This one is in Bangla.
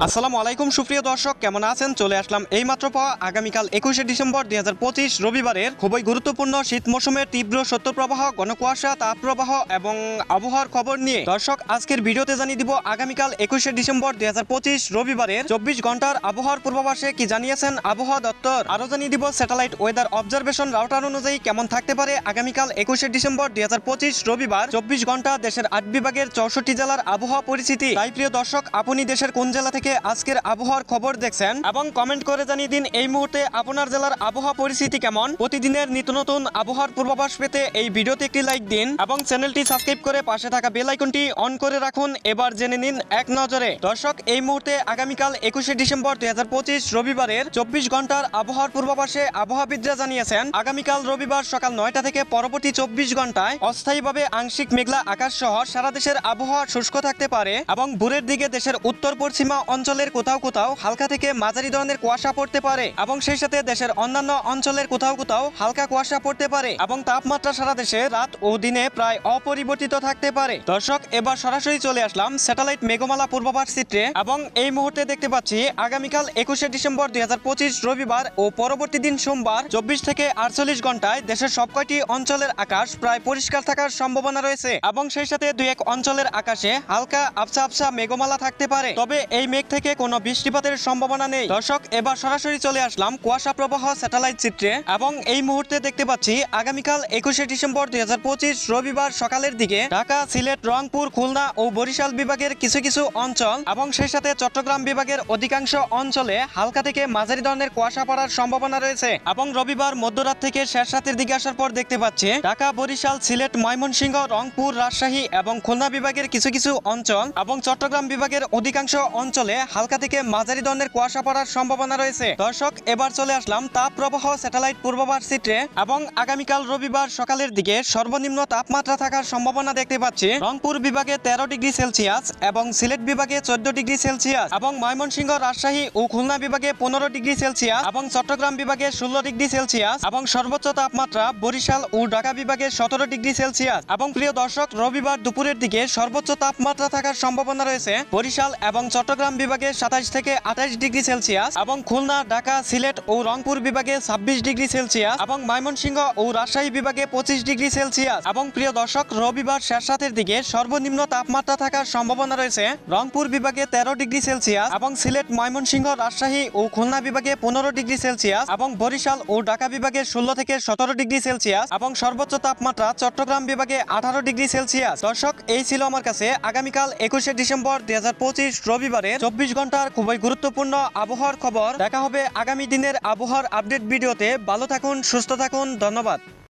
আসসালামু আলাইকুম সুপ্রিয় দর্শক, কেমন আছেন? চলে আসলাম এইমাত্র পাওয়া আগামীকাল 21শে ডিসেম্বর 2025 রবিবারের খুবই গুরুত্বপূর্ণ শীত মৌসুমের তীব্র শৈত্যপ্রবাহ, ঘনকুয়াশা, তাপপ্রবাহ এবং আবহাওয়ার খবর নিয়ে। দর্শক, আজকের ভিডিওতে জানিয়ে দিব আগামীকাল 21শে ডিসেম্বর 2025 রবিবারের 24 ঘন্টার আবহাওয়ার পূর্বাভাসে কি জানিয়েছেন আবহাওয়া দপ্তর। আরও জানিয়ে দিব স্যাটেলাইট ওয়েদার অবজারভেশন রাউটার অনুযায়ী কেমন থাকতে পারে আগামীকাল 21শে ডিসেম্বর 2025 রবিবার 24 ঘন্টা দেশের 8 বিভাগের 64 জেলার আবহাওয়া পরিস্থিতি। তাই প্রিয় দর্শক, আপনি দেশের কোন জেলা থেকে আজকের আবহাওয়ার খবর দেখছেন এবং কমেন্ট করে জানিয়ে দিন এই মুহূর্তে আপনার জেলার আবহাওয়া পরিস্থিতি কেমন। প্রতিদিনের নিত্য নতুন আবহাওয়ার পূর্বাভাস পেতে এই ভিডিওতে একটি লাইক দিন এবং চ্যানেলটি সাবস্ক্রাইব করে পাশে থাকা বেল আইকনটি অন করে রাখুন। এবার জেনে নিন এক নজরে। দর্শক, এই মুহূর্তে আগামীকাল 21শে ডিসেম্বর 2025 রবিবারের 24 ঘন্টার আবহাওয়ার পূর্বাভাসে আবহাওয়াবিদরা জানিয়েছেন আগামীকাল রবিবার সকাল 9টা থেকে পরবর্তী 24 ঘন্টায় অস্থায়ীভাবে আংশিক মেঘলা আকাশ সহ সারা দেশের আবহাওয়া শুষ্ক থাকতে পারে এবং ভোরের দিকে দেশের উত্তর পশ্চিমা অঞ্চলের কোথাও কোথাও হালকা থেকে মাঝারি ধরনের কুয়াশা পড়তে পারে এবং সেই সাথে দেশের অন্যান্য অঞ্চলের কোথাও কোথাও হালকা কুয়াশা পড়তে পারে এবং তাপমাত্রা সারা দেশে রাত ও দিনে প্রায় অপরিবর্তিত থাকতে পারে। দর্শক, এবার সরাসরি চলে আসলাম স্যাটেলাইট মেঘমালা পূর্বাভাস চিত্রে এবং এই মুহূর্তে দেখতে পাচ্ছি আগামীকাল 21শে ডিসেম্বর 2025 রবিবার ও পরবর্তী দিন সোমবার 24 থেকে 48 ঘন্টায় দেশের সবকয়টি অঞ্চলের আকাশ প্রায় পরিষ্কার থাকার সম্ভাবনা রয়েছে এবং সেই সাথে দুই এক অঞ্চলের আকাশে হালকা আবছা আবছা মেঘমালা থাকতে পারে, তবে এই মেঘ থেকে কোনো বৃষ্টিপাতের সম্ভাবনা নেই। দর্শক, এবার সরাসরি চলে আসলাম কুয়াশা প্রবাহ স্যাটেলাইট চিত্রে এবং এই মুহূর্তে দেখতে পাচ্ছি আগামীকাল 21শে ডিসেম্বর 2025 রবিবার সকালের দিকে ঢাকা, সিলেট, রংপুর, খুলনা ও বরিশাল বিভাগের কিছু কিছু অঞ্চল এবং সেই সাথে চট্টগ্রাম বিভাগের অধিকাংশ অঞ্চলে হালকা থেকে মাঝারি ধরনের কুয়াশা পড়ার সম্ভাবনা রয়েছে এবং রবিবার মধ্যরাত থেকে শেষ রাতের দিকে আসার পর দেখতে পাচ্ছি ঢাকা, বরিশাল, সিলেট, ময়মনসিংহ, রংপুর, রাজশাহী এবং খুলনা বিভাগের কিছু কিছু অঞ্চল এবং চট্টগ্রাম বিভাগের অধিকাংশ অঞ্চলে হালকা থেকে মাঝারি ধরনের কুয়াশা পড়ার সম্ভাবনা রয়েছে। দর্শক, এবার চলে আসলাম তাপ প্রবাহ স্যাটেলাইট পূর্বাভাস চিত্রে এবং আগামীকাল রবিবার সকালের দিকে সর্বনিম্ন তাপমাত্রা থাকার সম্ভাবনা দেখতে পাচ্ছি রংপুর বিভাগে 13 ডিগ্রি সেলসিয়াস এবং সিলেট বিভাগে 14 ডিগ্রি সেলসিয়াস এবং ময়মনসিংহ, রাজশাহী ও খুলনা বিভাগে 15 ডিগ্রি সেলসিয়াস এবং চট্টগ্রাম বিভাগে 16 ডিগ্রি সেলসিয়াস এবং সর্বোচ্চ তাপমাত্রা বরিশাল ও ঢাকা বিভাগে 17 ডিগ্রি সেলসিয়াস এবং প্রিয় দর্শক, রবিবার দুপুরের দিকে সর্বোচ্চ তাপমাত্রা থাকার সম্ভাবনা রয়েছে বরিশাল এবং চট্টগ্রাম বিভাগে 27 থেকে 28 ডিগ্রি সেলসিয়াস এবং খুলনা, ঢাকা, সিলেট ও রংপুর বিভাগে 26 ডিগ্রি সেলসিয়াস এবং ময়মনসিংহ ও রাজশাহী বিভাগে 25 ডিগ্রি সেলসিয়াস এবং প্রিয় দর্শক, রবিবার শেষ রাতের দিকে সর্বনিম্ন তাপমাত্রা থাকার সম্ভাবনা রয়েছে রংপুর বিভাগে 13 ডিগ্রি সেলসিয়াস এবং সিলেট, ময়মনসিংহ, রাজশাহী ও খুলনা বিভাগে 15 ডিগ্রি সেলসিয়াস এবং বরিশাল ও ঢাকা বিভাগে 16 থেকে 17 ডিগ্রি সেলসিয়াস এবং সর্বোচ্চ তাপমাত্রা চট্টগ্রাম বিভাগে 18 ডিগ্রি সেলসিয়াস। দর্শক, এই ছিল আমার কাছে আগামীকাল 21শে ডিসেম্বর 2025 রবিবারে 24 ঘন্টার খুবই গুরুত্বপূর্ণ আবহাওয়ার খবর। দেখা হবে আগামী দিনের আবহাওয়ার আপডেট ভিডিওতে। ভালো থাকুন, সুস্থ থাকুন, ধন্যবাদ।